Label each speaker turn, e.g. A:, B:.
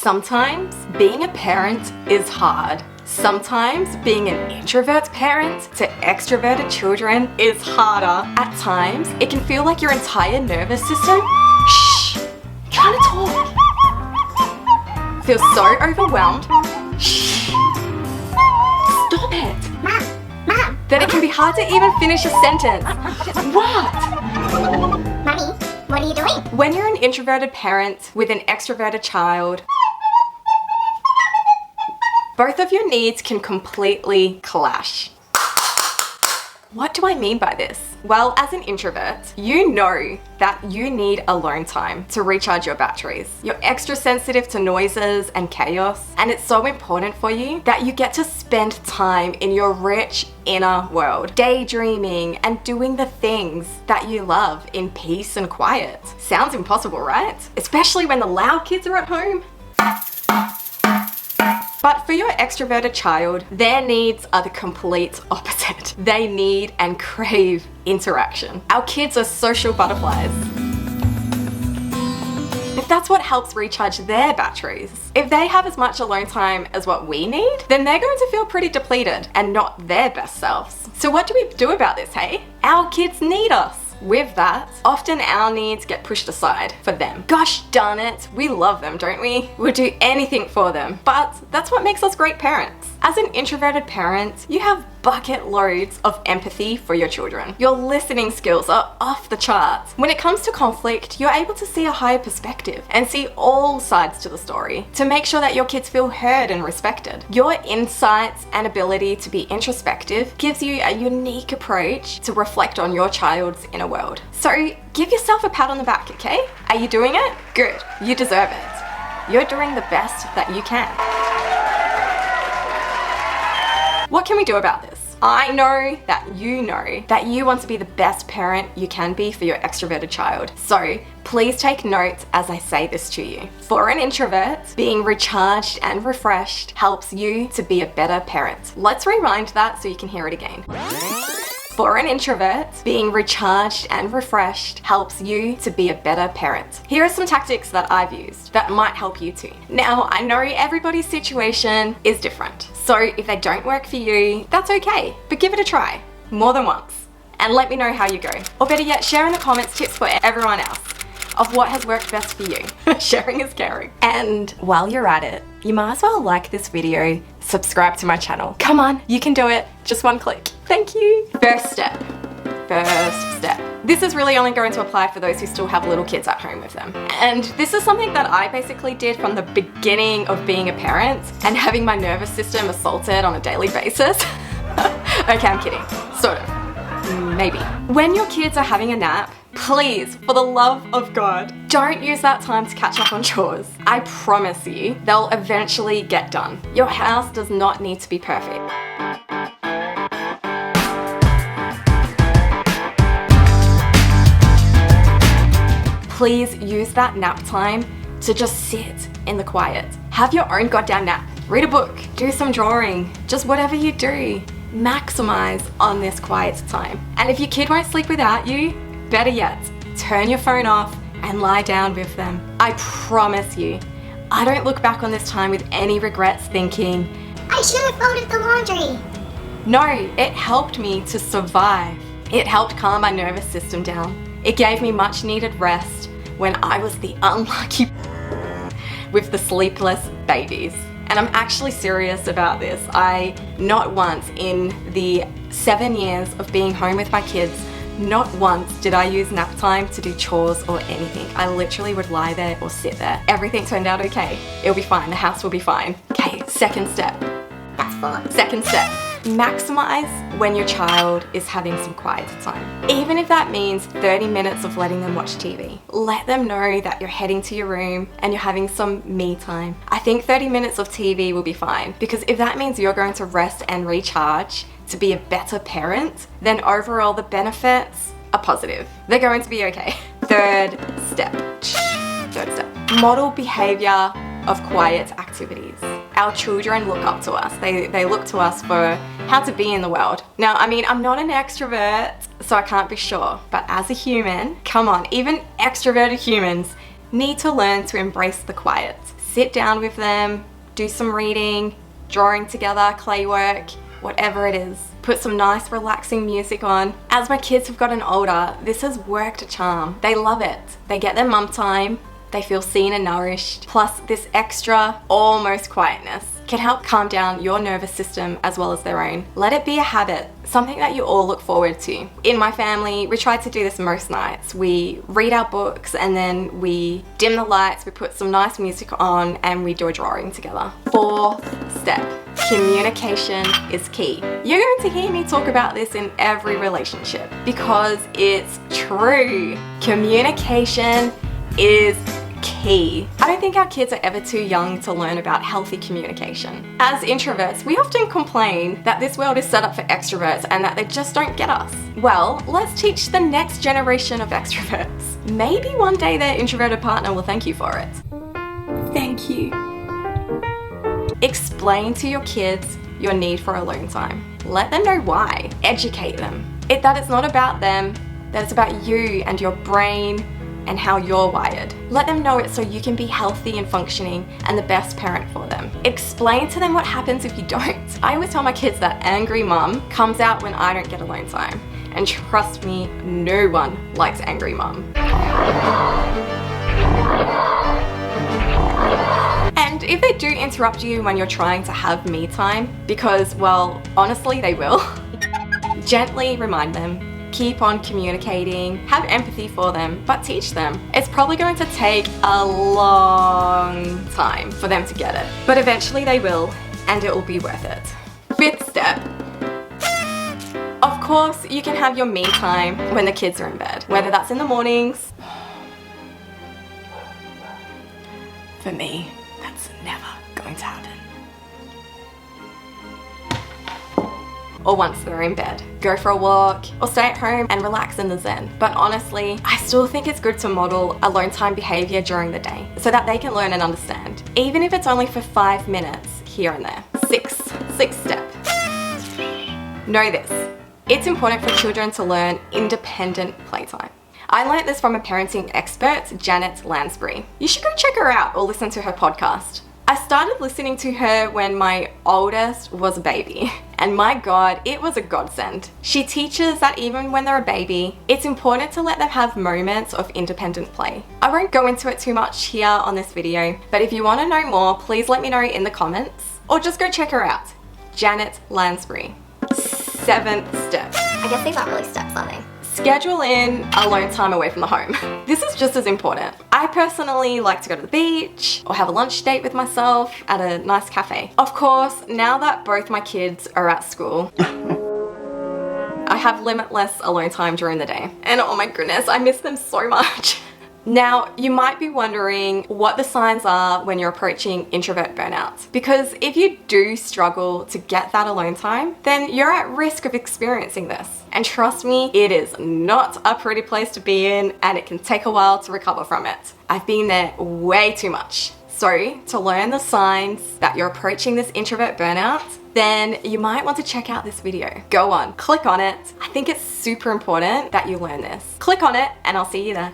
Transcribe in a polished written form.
A: Sometimes being a parent is hard. Sometimes being an introvert parent to extroverted children is harder. At times, it can feel like your entire nervous system, shh, trying to talk, feels so overwhelmed, shh, stop it,
B: Mom!
A: that it can be hard to even finish a sentence. What?
B: Mommy, what are you doing?
A: When you're an introverted parent with an extroverted child, both of your needs can completely clash. What do I mean by this? Well, as an introvert, you know that you need alone time to recharge your batteries. You're extra sensitive to noises and chaos, and it's so important for you that you get to spend time in your rich inner world, daydreaming and doing the things that you love in peace and quiet. Sounds impossible, right? Especially when the loud kids are at home. But for your extroverted child, their needs are the complete opposite. They need and crave interaction. Our kids are social butterflies. If that's what helps recharge their batteries, if they have as much alone time as what we need, then they're going to feel pretty depleted and not their best selves. So what do we do about this, hey? Our kids need us. With that, often our needs get pushed aside for them. Gosh darn it, we love them, don't we? We'll do anything for them, but that's what makes us great parents. As an introverted parent, you have bucket loads of empathy for your children. Your listening skills are off the charts. When it comes to conflict, you're able to see a higher perspective and see all sides to the story to make sure that your kids feel heard and respected. Your insights and ability to be introspective gives you a unique approach to reflect on your child's inner world. So give yourself a pat on the back, okay? Are you doing it? Good. You deserve it. You're doing the best that you can. What can we do about this? I know that you want to be the best parent you can be for your extroverted child. So please take note as I say this to you. For an introvert, being recharged and refreshed helps you to be a better parent. Let's rewind that so you can hear it again. For an introvert, being recharged and refreshed helps you to be a better parent. Here are some tactics that I've used that might help you too. Now, I know everybody's situation is different, so if they don't work for you, that's okay, but give it a try, more than once, and let me know how you go. Or better yet, share in the comments tips for everyone else of what has worked best for you. Sharing is caring. And while you're at it, you might as well like this video, subscribe to my channel. Come on, you can do it. Just one click. Thank you. First step. This is really only going to apply for those who still have little kids at home with them. And this is something that I basically did from the beginning of being a parent and having my nervous system assaulted on a daily basis. Okay, I'm kidding. Sort of. Maybe. When your kids are having a nap, please, for the love of God, don't use that time to catch up on chores. I promise you, they'll eventually get done. Your house does not need to be perfect. Please use that nap time to just sit in the quiet. Have your own goddamn nap. Read a book, do some drawing, just whatever you do. Maximize on this quiet time. And if your kid won't sleep without you, better yet, turn your phone off and lie down with them. I promise you, I don't look back on this time with any regrets thinking,
B: I should have folded the laundry.
A: No, it helped me to survive. It helped calm my nervous system down. It gave me much needed rest when I was the unlucky with the sleepless babies. And I'm actually serious about this. Not once in the 7 years of being home with my kids, not once did I use nap time to do chores or anything. I literally would lie there or sit there. Everything turned out okay. It'll be fine. The house will be fine. Okay, second step.
B: That's full.
A: Second step. Maximize when your child is having some quiet time. Even if that means 30 minutes of letting them watch TV. Let them know that you're heading to your room and you're having some me time. I think 30 minutes of TV will be fine, because if that means you're going to rest and recharge to be a better parent, then overall the benefits are positive. They're going to be okay. Third step. Model behavior of quiet activities. Our children look up to us. They look to us for how to be in the world. Now, I mean, I'm not an extrovert, so I can't be sure, but as a human, come on, even extroverted humans need to learn to embrace the quiet. Sit down with them, do some reading, drawing together, clay work, whatever it is. Put some nice relaxing music on. As my kids have gotten older, this has worked a charm. They love it. They get their mum time, they feel seen and nourished. Plus this extra, almost quietness can help calm down your nervous system as well as their own. Let it be a habit, something that you all look forward to. In my family, we try to do this most nights. We read our books and then we dim the lights, we put some nice music on and we do a drawing together. 4th step, communication is key. You're going to hear me talk about this in every relationship because it's true. Communication is key. I don't think our kids are ever too young to learn about healthy communication. As introverts, we often complain that this world is set up for extroverts and that they just don't get us. Well, let's teach the next generation of extroverts. Maybe one day their introverted partner will thank you for it. Thank you. Explain to your kids your need for alone time. Let them know why. Educate them. That it's not about them, that it's about you and your brain and how you're wired. Let them know it so you can be healthy and functioning and the best parent for them. Explain to them what happens if you don't. I always tell my kids that angry mum comes out when I don't get alone time. And trust me, no one likes angry mum. And if they do interrupt you when you're trying to have me time, because, well, honestly, they will, gently remind them. Keep on communicating, have empathy for them, but teach them. It's probably going to take a long time for them to get it, but eventually they will, and it will be worth it. 5th step. Of course, you can have your me time when the kids are in bed, whether that's in the mornings. For me, that's never going to happen. Or once they're in bed. Go for a walk or stay at home and relax in the zen. But honestly, I still think it's good to model alone time behavior during the day so that they can learn and understand, even if it's only for 5 minutes here and there. 6th step. Know this. It's important for children to learn independent playtime. I learned this from a parenting expert, Janet Lansbury. You should go check her out or listen to her podcast. I started listening to her when my oldest was a baby, and my God, it was a godsend. She teaches that even when they're a baby, it's important to let them have moments of independent play. I won't go into it too much here on this video, but if you want to know more, please let me know in the comments, or just go check her out. Janet Lansbury. 7th step.
B: I guess these aren't really steps, are they?
A: Schedule in alone time away from the home. This is just as important. I personally like to go to the beach or have a lunch date with myself at a nice cafe. Of course, now that both my kids are at school, I have limitless alone time during the day. And oh my goodness, I miss them so much. Now, you might be wondering what the signs are when you're approaching introvert burnout. Because if you do struggle to get that alone time, then you're at risk of experiencing this. And trust me, it is not a pretty place to be in, and it can take a while to recover from it. I've been there way too much. So, to learn the signs that you're approaching this introvert burnout, then you might want to check out this video. Go on, click on it. I think it's super important that you learn this. Click on it, and I'll see you there.